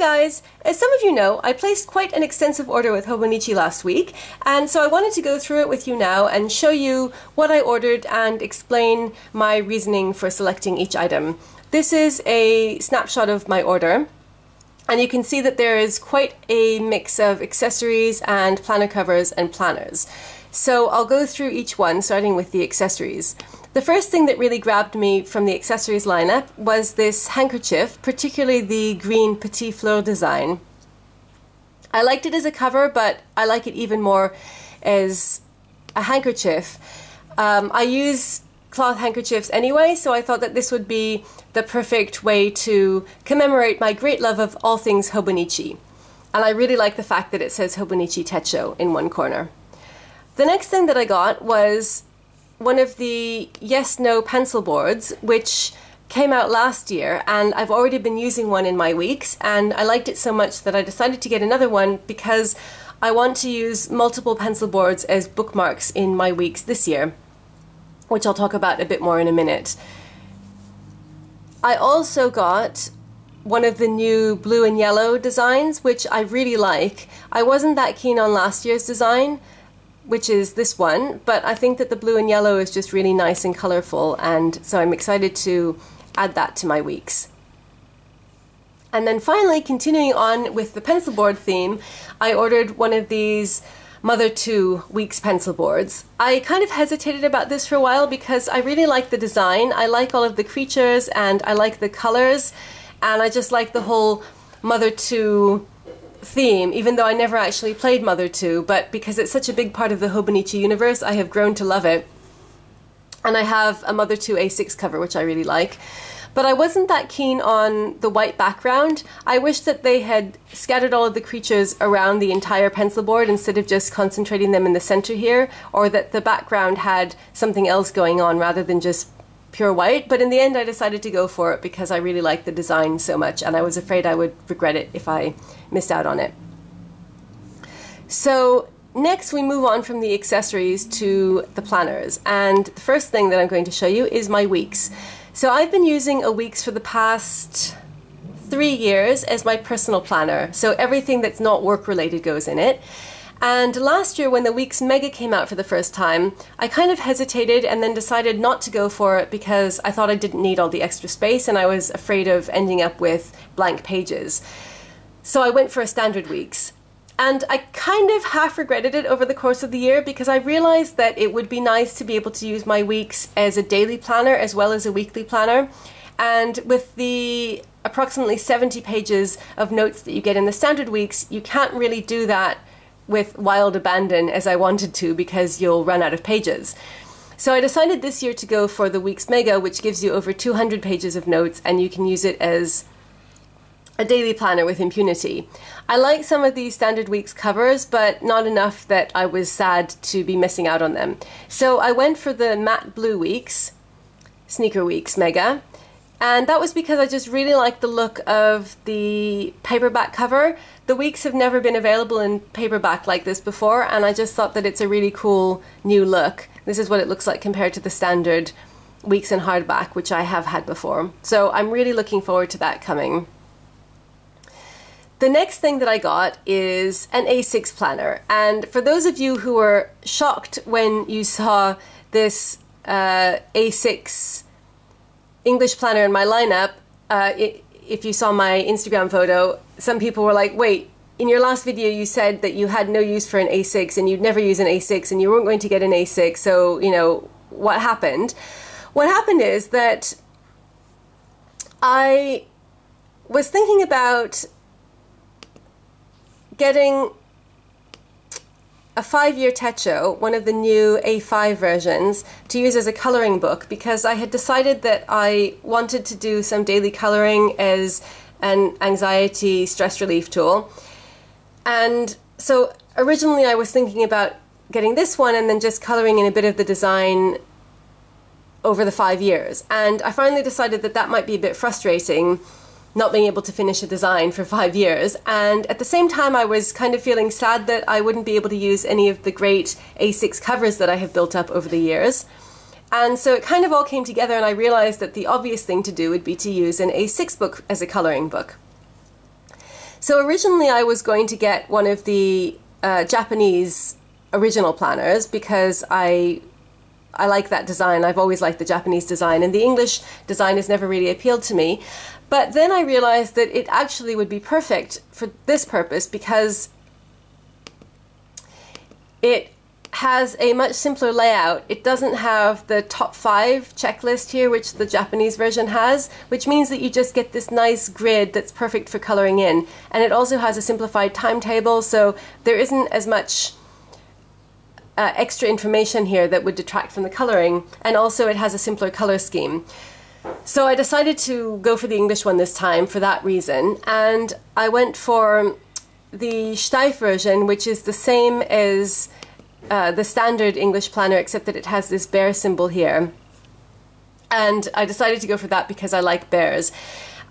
guys! As some of you know, I placed quite an extensive order with Hobonichi last week, and so I wanted to go through it with you now and show you what I ordered and explain my reasoning for selecting each item. This is a snapshot of my order, and you can see that there is quite a mix of accessories and planner covers and planners. So I'll go through each one, starting with the accessories. The first thing that really grabbed me from the accessories lineup was this handkerchief, particularly the green petit fleur design. I liked it as a cover, but I like it even more as a handkerchief. I use cloth handkerchiefs anyway, so I thought that this would be the perfect way to commemorate my great love of all things Hobonichi. And I really like the fact that it says Hobonichi Techo in one corner. The next thing that I got was one of the yes-no pencil boards, which came out last year, and I've already been using one in my weeks, and I liked it so much that I decided to get another one because I want to use multiple pencil boards as bookmarks in my weeks this year, which I'll talk about a bit more in a minute. I also got one of the new blue and yellow designs, which I really like. I wasn't that keen on last year's design, which is this one, but I think that the blue and yellow is just really nice and colorful, and so I'm excited to add that to my weeks. And then finally, continuing on with the pencil board theme, I ordered one of these Mother 2 Weeks pencil boards. I kind of hesitated about this for a while because I really like the design. I like all of the creatures and I like the colors, and I just like the whole Mother 2 theme, even though I never actually played Mother 2, but because it's such a big part of the Hobonichi universe, I have grown to love it. And I have a Mother 2 A6 cover, which I really like. But I wasn't that keen on the white background. I wish that they had scattered all of the creatures around the entire pencil board instead of just concentrating them in the center here, or that the background had something else going on rather than just pure white. But in the end I decided to go for it because I really liked the design so much, and I was afraid I would regret it if I missed out on it. So next we move on from the accessories to the planners, and the first thing that I'm going to show you is my weeks. So I've been using a weeks for the past 3 years as my personal planner, so everything that's not work related goes in it. And last year when the Weeks Mega came out for the first time, I kind of hesitated and then decided not to go for it because I thought I didn't need all the extra space and I was afraid of ending up with blank pages. So I went for a standard Weeks. And I kind of half regretted it over the course of the year because I realized that it would be nice to be able to use my weeks as a daily planner as well as a weekly planner. And with the approximately 70 pages of notes that you get in the standard weeks, you can't really do that with wild abandon as I wanted to because you'll run out of pages. So I decided this year to go for the Weeks Mega, which gives you over 200 pages of notes, and you can use it as a daily planner with impunity. I like some of these standard weeks covers, but not enough that I was sad to be missing out on them. So I went for the matte blue weeks, Sneaker Weeks Mega, and that was because I just really like the look of the paperback cover. The weeks have never been available in paperback like this before, and I just thought that it's a really cool new look. This is what it looks like compared to the standard weeks in hardback, which I have had before. So I'm really looking forward to that coming. The next thing that I got is an A6 planner, and for those of you who were shocked when you saw this A6 English planner in my lineup, if you saw my Instagram photo, some people were like, wait, in your last video you said that you had no use for an A6 and you'd never use an A6 and you weren't going to get an A6, so, you know, what happened? What happened is that I was thinking about getting a 5-year Techo, one of the new A5 versions, to use as a coloring book because I had decided that I wanted to do some daily coloring as an anxiety stress relief tool. And so originally I was thinking about getting this one and then just coloring in a bit of the design over the 5 years. And I finally decided that that might be a bit frustrating, not being able to finish a design for 5 years, and at the same time I was kind of feeling sad that I wouldn't be able to use any of the great A6 covers that I have built up over the years. And so it kind of all came together, and I realized that the obvious thing to do would be to use an A6 book as a coloring book. So originally I was going to get one of the Japanese original planners because I like that design. I've always liked the Japanese design, and the English design has never really appealed to me. But then I realized that it actually would be perfect for this purpose because it has a much simpler layout. It doesn't have the top 5 checklist here, which the Japanese version has, which means that you just get this nice grid that's perfect for coloring in. And it also has a simplified timetable, so there isn't as much extra information here that would detract from the coloring, and also it has a simpler color scheme. So I decided to go for the English one this time for that reason, and I went for the Steiff version, which is the same as the standard English planner, except that it has this bear symbol here. And I decided to go for that because I like bears.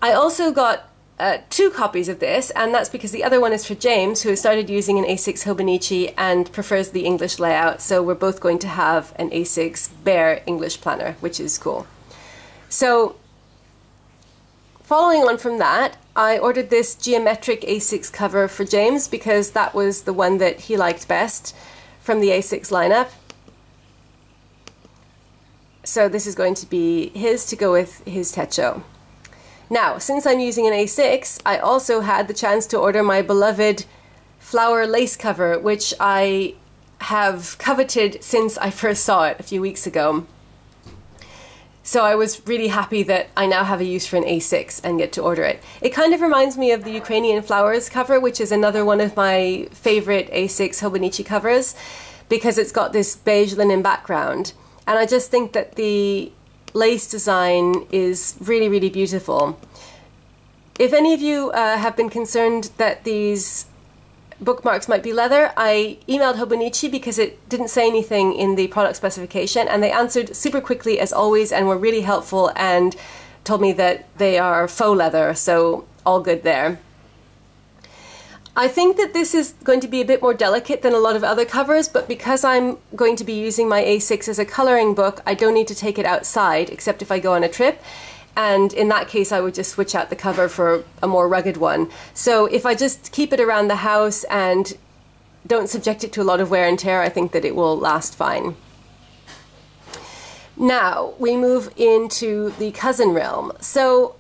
I also got 2 copies of this, and that's because the other one is for James, who has started using an A6 Hobonichi and prefers the English layout. So we're both going to have an A6 bear English planner, which is cool. So following on from that, I ordered this geometric A6 cover for James because that was the one that he liked best from the A6 lineup. So this is going to be his to go with his Techo. Now, since I'm using an A6, I also had the chance to order my beloved flower lace cover, which I have coveted since I first saw it a few weeks ago. So I was really happy that I now have a use for an A6 and get to order it. It kind of reminds me of the Ukrainian flowers cover, which is another one of my favorite A6 Hobonichi covers, because it's got this beige linen background. And I just think that the lace design is really, really beautiful. If any of you have been concerned that these bookmarks might be leather, I emailed Hobonichi because it didn't say anything in the product specification, and they answered super quickly as always and were really helpful and told me that they are faux leather, so all good there. I think that this is going to be a bit more delicate than a lot of other covers, but because I'm going to be using my A6 as a coloring book, I don't need to take it outside except if I go on a trip. And in that case, I would just switch out the cover for a more rugged one. So if I just keep it around the house and don't subject it to a lot of wear and tear, I think that it will last fine. Now we move into the cousin realm. So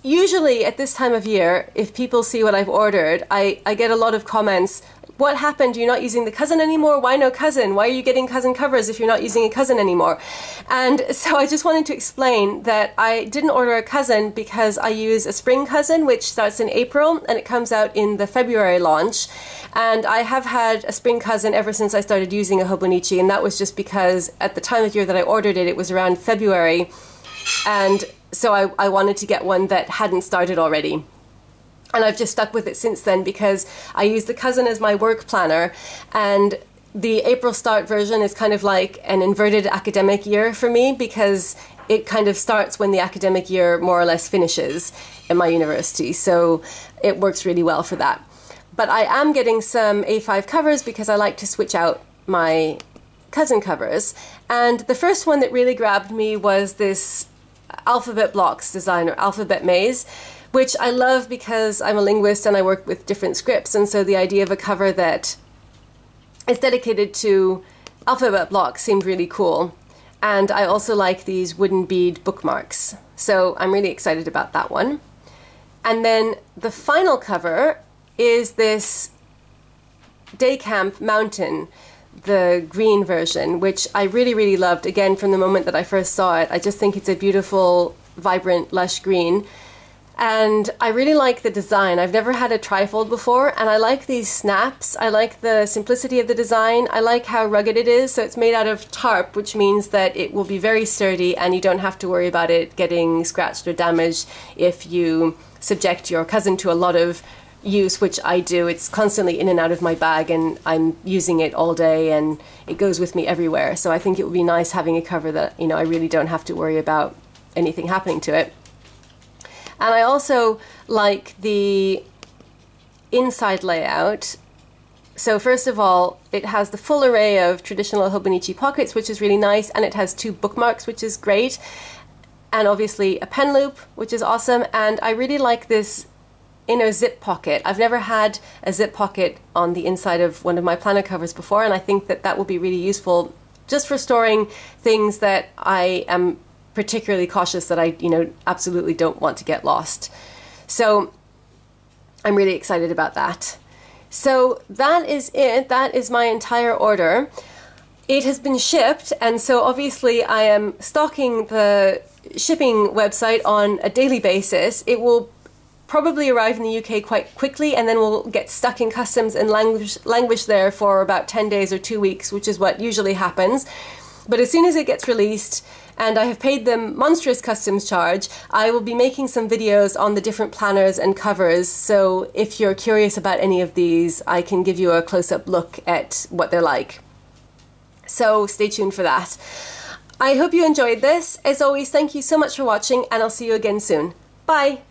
usually at this time of year, if people see what I've ordered, I get a lot of comments. What happened? You're not using the cousin anymore? Why no cousin? Why are you getting cousin covers if you're not using a cousin anymore? And so I just wanted to explain that I didn't order a cousin because I use a spring cousin, which starts in April and it comes out in the February launch. And I have had a spring cousin ever since I started using a Hobonichi, and that was just because at the time of year that I ordered it, it was around February. And so I wanted to get one that hadn't started already. And I've just stuck with it since then because I use the cousin as my work planner, and the April start version is kind of like an inverted academic year for me because it kind of starts when the academic year more or less finishes at my university. So it works really well for that. But I am getting some A5 covers because I like to switch out my cousin covers. And the first one that really grabbed me was this Alphabet Blocks design, or Alphabet Maze, which I love because I'm a linguist and I work with different scripts, and so the idea of a cover that is dedicated to alphabet blocks seemed really cool. And I also like these wooden bead bookmarks, so I'm really excited about that one. And then the final cover is this Day Camp Mountain, the green version, which I really, really loved, again, from the moment that I first saw it. I just think it's a beautiful, vibrant, lush green. And I really like the design. I've never had a trifold before, and I like these snaps. I like the simplicity of the design. I like how rugged it is. So it's made out of tarp, which means that it will be very sturdy and you don't have to worry about it getting scratched or damaged if you subject your cousin to a lot of use, which I do. It's constantly in and out of my bag and I'm using it all day and it goes with me everywhere. So I think it would be nice having a cover that, you know, I really don't have to worry about anything happening to it. And I also like the inside layout. So first of all, it has the full array of traditional Hobonichi pockets, which is really nice, and it has 2 bookmarks, which is great, and obviously a pen loop, which is awesome. And I really like this inner zip pocket. I've never had a zip pocket on the inside of one of my planner covers before, and I think that that will be really useful just for storing things that I am particularly cautious that I, absolutely don't want to get lost. So I'm really excited about that. So that is it. That is my entire order. It has been shipped, and so obviously I am stocking the shipping website on a daily basis. It will probably arrive in the UK quite quickly, and then we'll get stuck in customs and languish there for about 10 days or 2 weeks, which is what usually happens. But as soon as it gets released, and I have paid them monstrous customs charge, I will be making some videos on the different planners and covers. So if you're curious about any of these, I can give you a close-up look at what they're like. So stay tuned for that. I hope you enjoyed this. As always, thank you so much for watching, and I'll see you again soon. Bye!